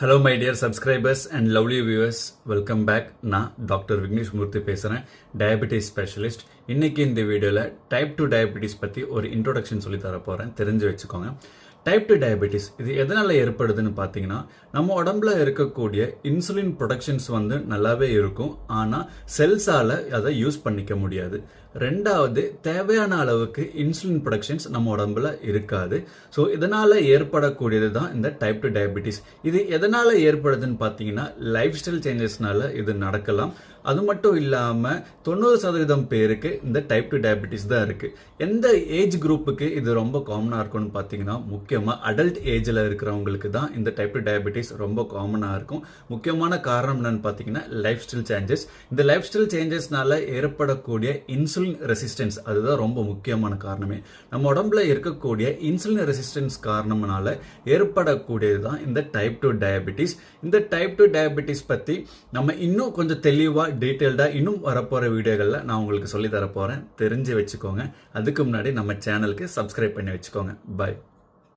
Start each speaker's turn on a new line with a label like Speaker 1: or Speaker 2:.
Speaker 1: Hello my dear subscribers and lovely viewers, welcome back. நான் doctor Vignesh Murthy பேசுகிறேன், diabetes specialist. இன்னைக்கு இந்த வீடியோவில் டைப் 2 டயபெட்டிஸ் பற்றி ஒரு இன்ட்ரோடக்ஷன் சொல்லி தர போகிறேன், தெரிஞ்சு வச்சுக்கோங்க. டைப் 2 டயபெட்டிஸ் இது எதனால் ஏற்படுதுன்னு பார்த்தீங்கன்னா, நம்ம உடம்புல இருக்கக்கூடிய இன்சுலின் ப்ரொடக்ஷன்ஸ் நல்லாவே இருக்கும், ஆனால் செல்ஸால் அதை யூஸ் பண்ணிக்க முடியாது. ரெண்டாவது, தேவையான அளவுக்கு இன்சுலின் ப்ரொடக்ஷன்ஸ் நம்ம உடம்புல இருக்காது. ஸோ இதனால் ஏற்படக்கூடியது தான் இந்த டைப் 2 டயபெட்டிஸ். இது எதனால் ஏற்படுதுன்னு பார்த்தீங்கன்னா, லைஃப் ஸ்டைல் சேஞ்சஸ்னால இது நடக்கலாம். அது மட்டும் இல்லாமல் 90% பேருக்கு இந்த டைப் 2 டயபெட்டிஸ் தான் இருக்குது. எந்த ஏஜ் குரூப்புக்கு இது ரொம்ப காமனாக இருக்கும்னு பார்த்தீங்கன்னா, முக்கியமாக அடல்ட் ஏஜில் இருக்கிறவங்களுக்கு தான் இந்த டைப் 2 டயபெட்டிஸ் ரொம்ப காமனாக இருக்கும். முக்கியமான காரணம் என்னன்னு பார்த்தீங்கன்னா, லைஃப் ஸ்டைல் சேஞ்சஸ். இந்த லைஃப் ஸ்டைல் சேஞ்சஸ்னால ஏற்படக்கூடிய இன்சுலின் ரெசிஸ்டன்ஸ், அதுதான் ரொம்ப முக்கியமான காரணமே. நம்ம உடம்புல இருக்கக்கூடிய இன்சுலின் ரெசிஸ்டன்ஸ் காரணம்னால ஏற்படக்கூடியது தான் இந்த டைப் 2 டயபெட்டிஸ். இந்த டைப் 2 டயபெட்டிஸ் பற்றி நம்ம இன்னும் கொஞ்சம் தெளிவாக டீட்டெயில்டாக இன்னும் வரப்போகிற வீடியோகளில் நான் உங்களுக்கு சொல்லி தரப்போகிறேன், தெரிஞ்சு வச்சுக்கோங்க. அதுக்கு முன்னாடி நம்ம சேனலுக்கு சப்ஸ்கிரைப் பண்ணி வச்சுக்கோங்க. பாய்.